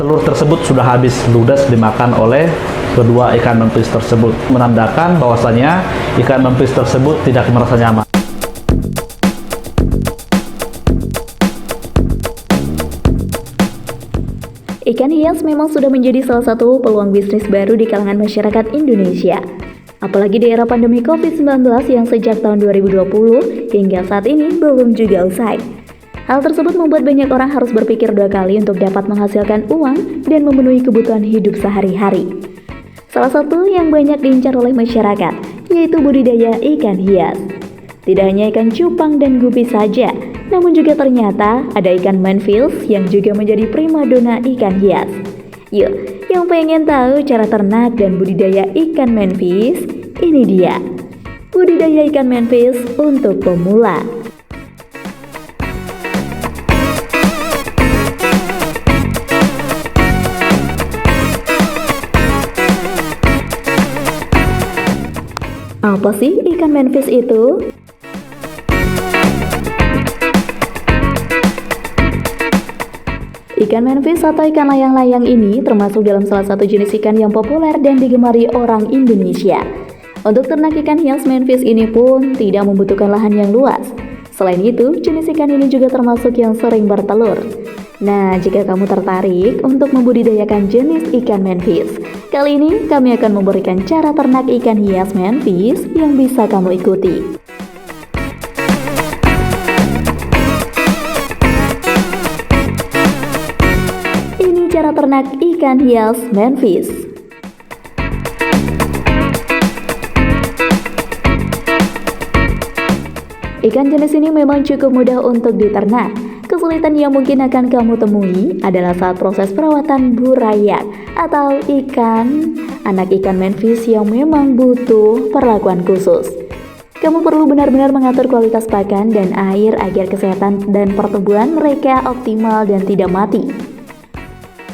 Telur tersebut sudah habis ludes dimakan oleh kedua ikan menfis tersebut, menandakan bahwasanya ikan menfis tersebut tidak merasa nyaman. Ikan hias memang sudah menjadi salah satu peluang bisnis baru di kalangan masyarakat Indonesia. Apalagi di era pandemi COVID-19 yang sejak tahun 2020 hingga saat ini belum juga usai. Hal tersebut membuat banyak orang harus berpikir dua kali untuk dapat menghasilkan uang dan memenuhi kebutuhan hidup sehari-hari. Salah satu yang banyak diincar oleh masyarakat yaitu budidaya ikan hias. Tidak hanya ikan cupang dan gupi saja, namun juga ternyata ada ikan manfish yang juga menjadi primadona ikan hias. Yuk, yang pengen tahu cara ternak dan budidaya ikan manfish, ini dia. Budidaya ikan manfish untuk pemula. Apa sih ikan manfish itu? Ikan manfish atau ikan layang-layang ini termasuk dalam salah satu jenis ikan yang populer dan digemari orang Indonesia. Untuk ternak ikan hias manfish ini pun tidak membutuhkan lahan yang luas. Selain itu, jenis ikan ini juga termasuk yang sering bertelur. Nah, jika kamu tertarik untuk membudidayakan jenis ikan manfish, kali ini kami akan memberikan cara ternak ikan hias manfish yang bisa kamu ikuti. Cara ternak ikan hias manfish. Ikan jenis ini memang cukup mudah untuk diternak. Kesulitan yang mungkin akan kamu temui adalah saat proses perawatan burayak atau anak ikan manfish yang memang butuh perlakuan khusus. Kamu perlu benar-benar mengatur kualitas pakan dan air agar kesehatan dan pertumbuhan mereka optimal dan tidak mati.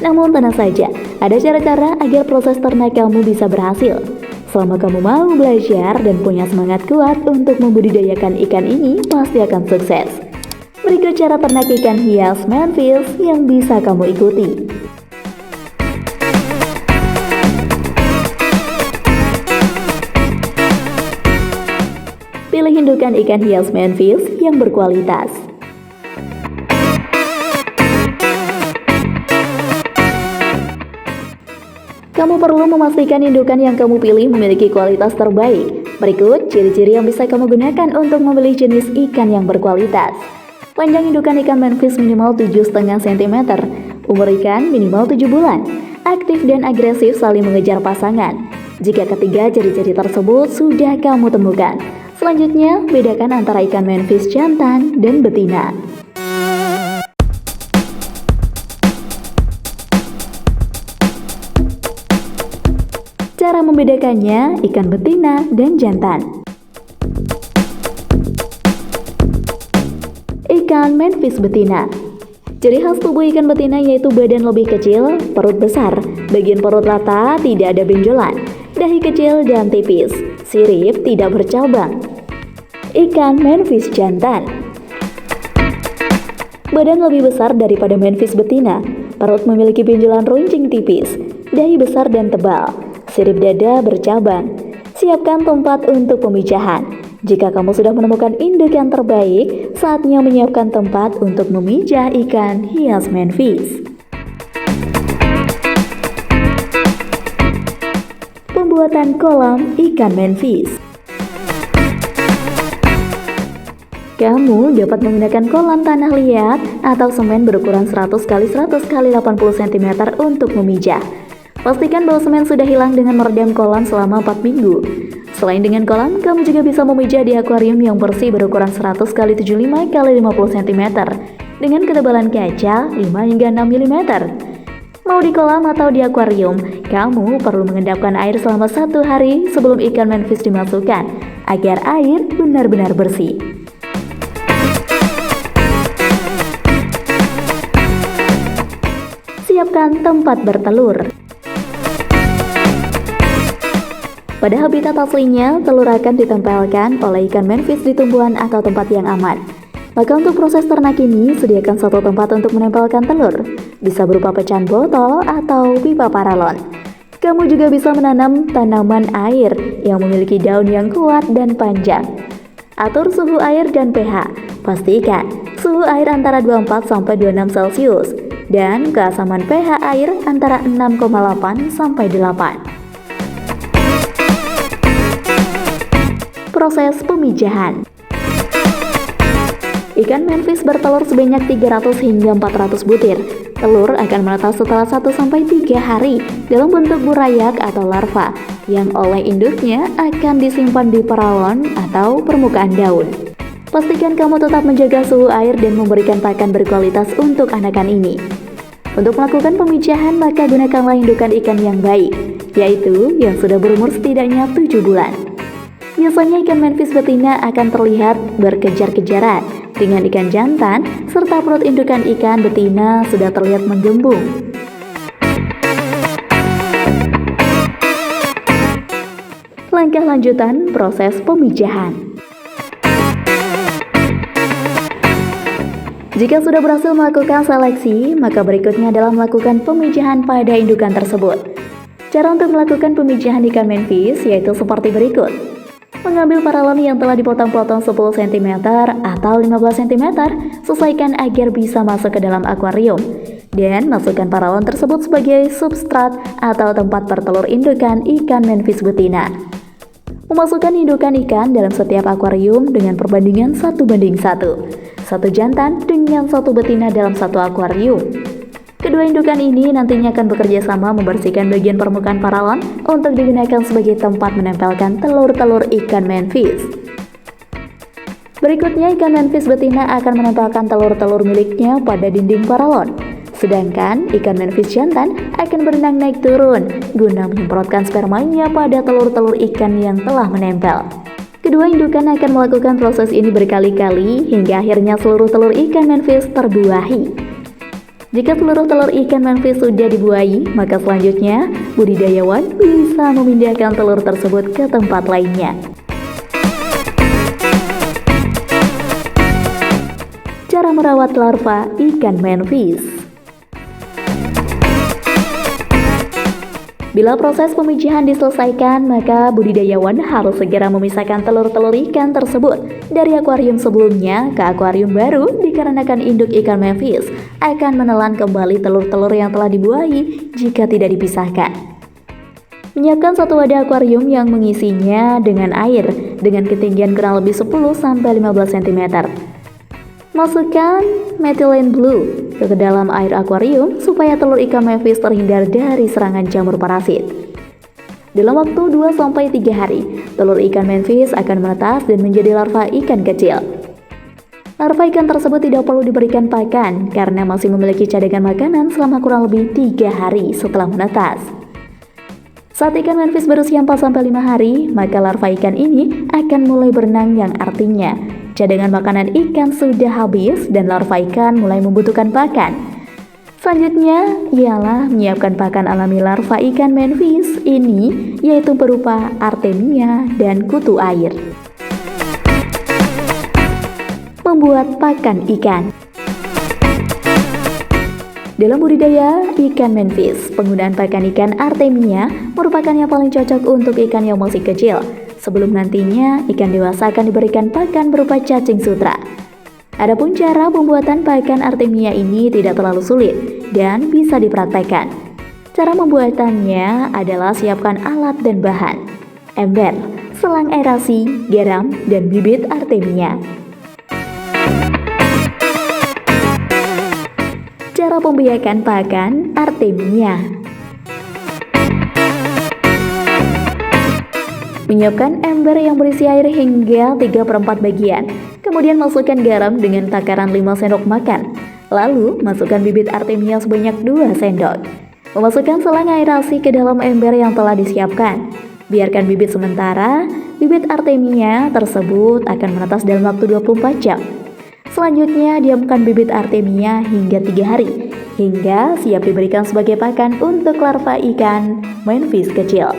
Namun tenang saja, ada cara-cara agar proses ternak kamu bisa berhasil. Selama kamu mau belajar dan punya semangat kuat untuk membudidayakan ikan ini, pasti akan sukses. Berikut cara ternak ikan hias manfish yang bisa kamu ikuti. Pilih indukan ikan hias manfish yang berkualitas. Kamu perlu memastikan indukan yang kamu pilih memiliki kualitas terbaik. Berikut ciri-ciri yang bisa kamu gunakan untuk memilih jenis ikan yang berkualitas. Panjang indukan ikan manfish minimal 7,5 cm. Umur ikan minimal 7 bulan. Aktif dan agresif saling mengejar pasangan. Jika ketiga ciri-ciri tersebut sudah kamu temukan, selanjutnya bedakan antara ikan manfish jantan dan betina. Cara membedakannya, ikan betina dan jantan. Ikan manfish betina. Ciri khas tubuh ikan betina yaitu badan lebih kecil, perut besar, bagian perut rata, tidak ada benjolan, dahi kecil dan tipis, sirip tidak bercabang. Ikan manfish jantan. Badan lebih besar daripada manfish betina, perut memiliki benjolan runcing tipis, dahi besar dan tebal, sirip dada bercabang. Siapkan tempat untuk pemijahan. Jika kamu sudah menemukan induk yang terbaik, saatnya menyiapkan tempat untuk memijah ikan hias manfish. Pembuatan kolam ikan manfish. Kamu dapat menggunakan kolam tanah liat atau semen berukuran 100 x 100 x 80 cm untuk memijah. Pastikan bahwa semen sudah hilang dengan merendam kolam selama 4 minggu. Selain dengan kolam, kamu juga bisa memijah di akuarium yang bersih berukuran 100 x 75 x 50 cm dengan ketebalan kaca 5 hingga 6 mm. Mau di kolam atau di akuarium, kamu perlu mengendapkan air selama 1 hari sebelum ikan manfish dimasukkan agar air benar-benar bersih. Siapkan tempat bertelur. Pada habitat aslinya, telur akan ditempelkan oleh ikan manfish di tumbuhan atau tempat yang aman. Maka untuk proses ternak ini, sediakan satu tempat untuk menempelkan telur. Bisa berupa pecahan botol atau pipa paralon. Kamu juga bisa menanam tanaman air yang memiliki daun yang kuat dan panjang. Atur suhu air dan pH. Pastikan suhu air antara 24 sampai 26 Celcius dan keasaman pH air antara 6,8 sampai 8. Proses pemijahan. Ikan manfish bertelur sebanyak 300 hingga 400 butir. Telur akan menetas setelah 1-3 hari dalam bentuk burayak atau larva yang oleh induknya akan disimpan di paralon atau permukaan daun. Pastikan kamu tetap menjaga suhu air dan memberikan pakan berkualitas untuk anakan ini. Untuk melakukan pemijahan, maka gunakanlah indukan ikan yang baik, yaitu yang sudah berumur setidaknya 7 bulan. Biasanya ikan manfish betina akan terlihat berkejar-kejaran dengan ikan jantan, serta perut indukan ikan betina sudah terlihat menggembung. Langkah lanjutan proses pemijahan. Jika sudah berhasil melakukan seleksi, maka berikutnya adalah melakukan pemijahan pada indukan tersebut. Cara untuk melakukan pemijahan ikan manfish yaitu seperti berikut. Mengambil paralon yang telah dipotong-potong 10 cm atau 15 cm, sesuaikan agar bisa masuk ke dalam akuarium. Dan masukkan paralon tersebut sebagai substrat atau tempat bertelur indukan ikan manfish betina. Memasukkan indukan ikan dalam setiap akuarium dengan perbandingan 1:1. Satu jantan dengan satu betina dalam satu akuarium. Kedua indukan ini nantinya akan bekerja sama membersihkan bagian permukaan paralon untuk digunakan sebagai tempat menempelkan telur-telur ikan manfish. Berikutnya, ikan manfish betina akan menempelkan telur-telur miliknya pada dinding paralon. Sedangkan ikan manfish jantan akan berenang naik turun guna menyemprotkan spermanya pada telur-telur ikan yang telah menempel. Kedua indukan akan melakukan proses ini berkali-kali hingga akhirnya seluruh telur ikan manfish terbuahi. Jika seluruh telur ikan manfish sudah dibuahi, maka selanjutnya budidayawan bisa memindahkan telur tersebut ke tempat lainnya. Cara merawat larva ikan manfish. Bila proses pemijahan diselesaikan, maka budidayawan harus segera memisahkan telur-telur ikan tersebut dari akuarium sebelumnya ke akuarium baru dikarenakan induk ikan manfish akan menelan kembali telur-telur yang telah dibuahi jika tidak dipisahkan. Menyiapkan satu wadah akuarium yang mengisinya dengan air dengan ketinggian kurang lebih 10-15 cm. Masukkan methylene blue ke dalam air akuarium supaya telur ikan manfish terhindar dari serangan jamur parasit. Dalam waktu 2-3 hari, telur ikan manfish akan menetas dan menjadi larva ikan kecil. Larva ikan tersebut tidak perlu diberikan pakan karena masih memiliki cadangan makanan selama kurang lebih 3 hari setelah menetas. Saat ikan manfish berusia 4-5 hari, maka larva ikan ini akan mulai berenang yang artinya cadangan makanan ikan sudah habis dan larva ikan mulai membutuhkan pakan. Selanjutnya ialah menyiapkan pakan alami larva ikan manfish ini, yaitu berupa artemia dan kutu air. Membuat pakan ikan. Dalam budidaya ikan manfish, penggunaan pakan ikan artemia merupakan yang paling cocok untuk ikan yang masih kecil. Sebelum nantinya ikan dewasa akan diberikan pakan berupa cacing sutra. Adapun cara pembuatan pakan artemia ini tidak terlalu sulit dan bisa dipraktekkan. Cara pembuatannya adalah siapkan alat dan bahan: ember, selang aerasi, garam, dan bibit artemia. Cara pembiakan pakan artemia. Menyiapkan ember yang berisi air hingga 3/4 bagian. Kemudian masukkan garam dengan takaran 5 sendok makan. Lalu masukkan bibit artemia sebanyak 2 sendok. Memasukkan selang aerasi ke dalam ember yang telah disiapkan. Biarkan bibit sementara. Bibit artemia tersebut akan menetas dalam waktu 24 jam. Selanjutnya diamkan bibit artemia hingga 3 hari hingga siap diberikan sebagai pakan untuk larva ikan manfish kecil.